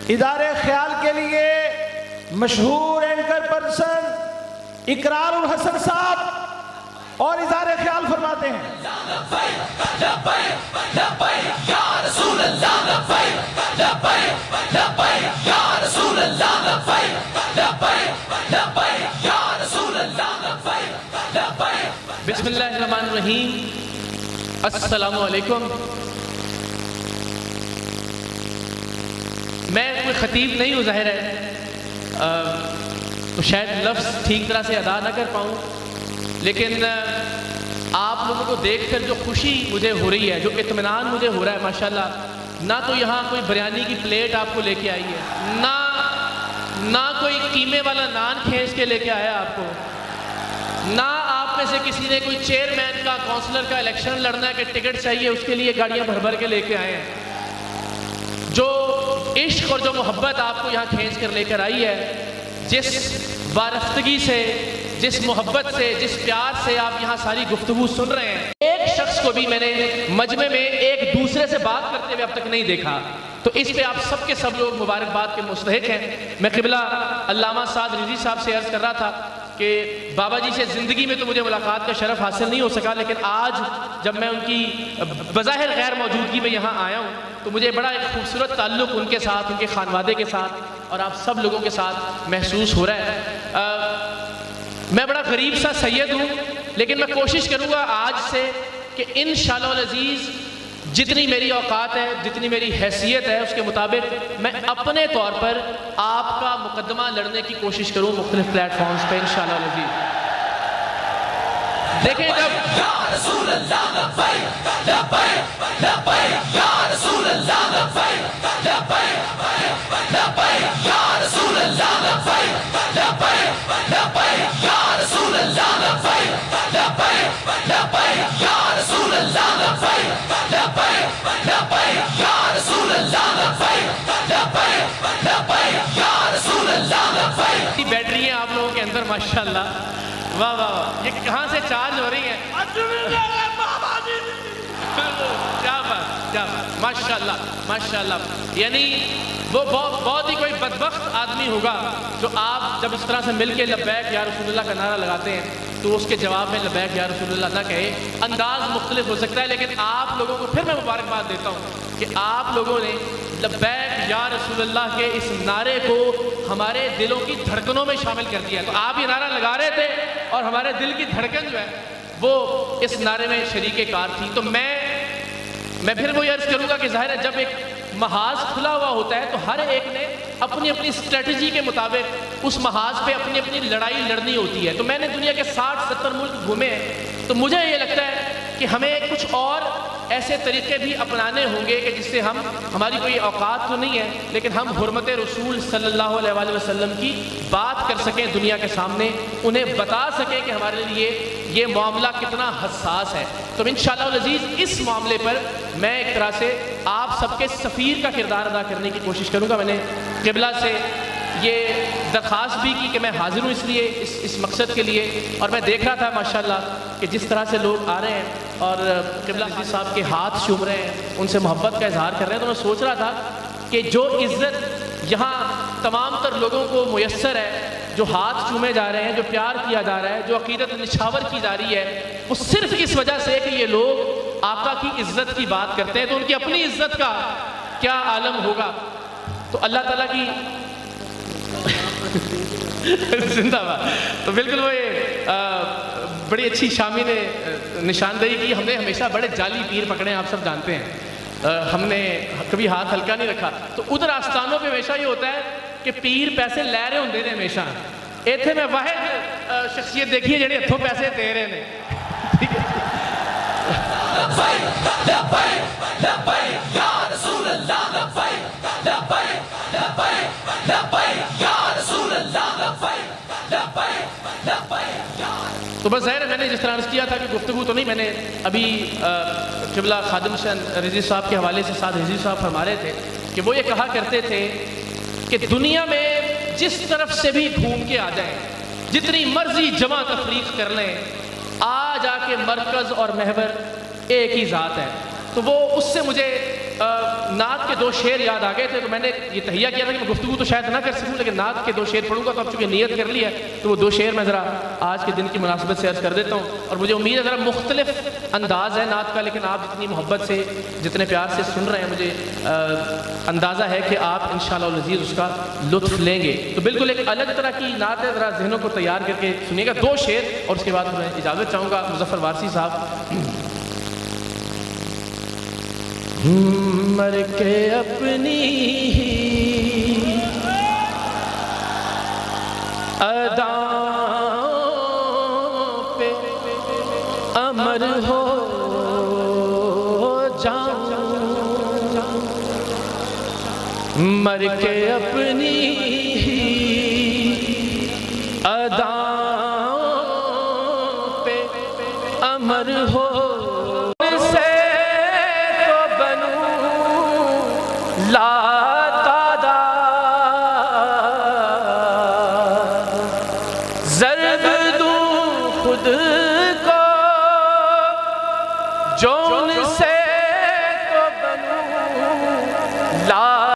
ادارے خیال کے لیے مشہور اینکر پرسن اقرار الحسن صاحب اور ادارے خیال فرماتے ہیں. بسم اللہ الرحمن الرحیم. السلام علیکم. میں کوئی خطیب نہیں ہوں ظاہر ہے، تو شاید لفظ ٹھیک طرح سے ادا نہ کر پاؤں، لیکن آپ لوگوں کو دیکھ کر جو خوشی مجھے ہو رہی ہے، جو اطمینان مجھے ہو رہا ہے ماشاءاللہ. نہ تو یہاں کوئی بریانی کی پلیٹ آپ کو لے کے آئی ہے، نہ کوئی قیمے والا نان کھینچ کے لے کے آیا آپ کو، نہ آپ میں سے کسی نے کوئی چیئرمین کا کونسلر کا الیکشن لڑنا ہے کہ ٹکٹ چاہیے اس کے لیے گاڑیاں بھر بھر کے لے کے آئے ہیں. جو عشق اور جو محبت آپ کو یہاں کھینچ کر لے کر آئی ہے، جس وارفتگی سے، جس محبت سے، جس پیار سے آپ یہاں ساری گفتگو سن رہے ہیں، ایک شخص کو بھی میں نے مجمع میں ایک دوسرے سے بات کرتے ہوئے اب تک نہیں دیکھا. تو اس پہ آپ سب کے سب لوگ مبارکباد کے مستحق ہیں. میں قبلہ علامہ سعد رضوی صاحب سے عرض کر رہا تھا کہ بابا جی سے زندگی میں تو مجھے ملاقات کا شرف حاصل نہیں ہو سکا، لیکن آج جب میں ان کی بظاہر غیر موجودگی میں یہاں آیا ہوں تو مجھے بڑا ایک خوبصورت تعلق ان کے ساتھ، ان کے خانوادے کے ساتھ اور آپ سب لوگوں کے ساتھ محسوس ہو رہا ہے. میں بڑا غریب سا سید ہوں، لیکن میں کوشش کروں گا آج سے کہ انشاءاللہ العزیز جتنی میری اوقات ہے، جتنی میری حیثیت ہے، اس کے مطابق میں اپنے طور پر آپ کا مقدمہ لڑنے کی کوشش کروں مختلف پلیٹ فارمز پہ انشاءاللہ العزیز. دیکھیں جب یا رسول اللہ لبیک لبیک لبیک یا رسول اللہ لبیک لبیک لبیک یا رسول اللہ لبیک لبیک لبیک یا رسول اللہ لبیک لبیک لبیک یا رسول اللہ لبیک لبیک لبیک یا رسول اللہ لبیک لبیک لبیک یا رسول اللہ لبیک. بیٹری ہیں آپ لوگوں کے اندر ماشاءاللہ. واہ واہ واہ، یہ کہاں سے چارج ہو رہی ہیں؟ کیا بات، کیا بات، ماشاءاللہ ماشاءاللہ. یعنی وہ بہت ہی کوئی بدبخت آدمی ہوگا جو آپ جب اس طرح سے مل کے لبیک یا رسول اللہ کا نعرہ لگاتے ہیں تو اس کے جواب میں لبیک یا رسول اللہ نہ کہے. انداز مختلف ہو سکتا ہے، لیکن آپ لوگوں کو پھر میں مبارکباد دیتا ہوں کہ آپ لوگوں نے لبیک یا رسول اللہ کے اس نعرے کو ہمارے دلوں کی دھڑکنوں میں شامل کر دیا. تو آپ یہ نعرہ لگا رہے تھے اور ہمارے دل کی دھڑکن جو ہے وہ اس نعرے میں شریک کار تھی. تو میں پھر وہ عرض کروں گا کہ ظاہر ہے جب ایک محاذ کھلا ہوا ہوتا ہے تو ہر ایک نے اپنی اپنی اسٹریٹجی کے مطابق اس محاذ پہ اپنی اپنی لڑائی لڑنی ہوتی ہے. تو میں نے دنیا کے 60-70 ملک گھومے ہیں، تو مجھے یہ لگتا ہے کہ ہمیں کچھ اور ایسے طریقے بھی اپنانے ہوں گے کہ جس سے ہماری کوئی اوقات تو نہیں ہے لیکن ہم حرمت رسول صلی اللہ علیہ وآلہ وسلم کی بات کر سکیں دنیا کے سامنے، انہیں بتا سکیں کہ ہمارے لیے یہ معاملہ کتنا حساس ہے. تو انشاءاللہ العزیز اس معاملے پر میں ایک طرح سے آپ سب کے سفیر کا کردار ادا کرنے کی کوشش کروں گا. میں نے قبلہ سے یہ درخواست بھی کی کہ میں حاضر ہوں اس لیے اس مقصد کے لیے، اور میں دیکھ رہا تھا ماشاءاللہ کہ جس طرح سے لوگ آ رہے ہیں اور قبلہ عزیز صاحب کے ہاتھ چوم رہے ہیں، ان سے محبت کا اظہار کر رہے ہیں. تو میں سوچ رہا تھا کہ جو عزت یہاں تمام تر لوگوں کو میسر ہے، جو ہاتھ چومے جا رہے ہیں، جو پیار کیا جا رہا ہے، جو عقیدت نچھاور کی جا رہی ہے، وہ صرف اس وجہ سے کہ یہ لوگ آقا کی عزت کی بات کرتے ہیں. تو ان کی اپنی عزت کا کیا عالم ہوگا. تو اللہ تعالیٰ کی زندہ باد. تو بالکل وہ یہ بڑی اچھی شامی نے نشاندہی کی. ہم نے ہمیشہ بڑے جعلی پیر پکڑے ہیں، آپ سب جانتے ہیں، ہم نے کبھی ہاتھ ہلکا نہیں رکھا. تو ادھر آستانوں پہ ہمیشہ یہ ہوتا ہے کہ پیر پیسے لے رہے ہوں نے ہمیشہ. ایتھے میں واحد شخصیت دیکھی ہے جڑے ہتھوں پیسے دے رہے ہیں. ٹھیک ہے. تو بس ظاہر ہے میں نے جس طرح عرض کیا تھا کہ گفتگو تو نہیں، میں نے ابھی قبلہ خادم حسین رضوی صاحب کے حوالے سے سعد رضوی صاحب فرما رہے تھے کہ وہ یہ کہا کرتے تھے کہ دنیا میں جس طرف سے بھی گھوم کے آ جائیں، جتنی مرضی جمع تفریق کر لیں، آ جا کے مرکز اور محور ایک ہی ذات ہے. تو وہ اس سے مجھے نعت کے 2 شعر یاد آ گئے تھے، تو میں نے یہ تہیہ کیا تھا کہ میں گفتگو تو شاید نہ کر سکوں، لیکن نعت کے 2 شعر پڑھوں گا، تو اب چونکہ نیت کر لی ہے تو وہ 2 شعر میں ذرا آج کے دن کی مناسبت سے عرض کر دیتا ہوں. اور مجھے امید ہے ذرا مختلف انداز ہے نعت کا، لیکن آپ جتنی محبت سے جتنے پیار سے سن رہے ہیں مجھے اندازہ ہے کہ آپ انشاءاللہ العزیز اس کا لطف لیں گے. تو بالکل ایک الگ طرح کی نعت ہے، ذرا ذہنوں کو تیار کر کے سنیے گا. 2 شعر اور اس کے بعد میں اجازت چاہوں گا مظفر وارثی صاحب. مر کے اپنی ہی اداؤں پہ امر ہو جاؤں، مر کے اپنی ہی اداؤں پہ امر ہو ضرب دوں خود کو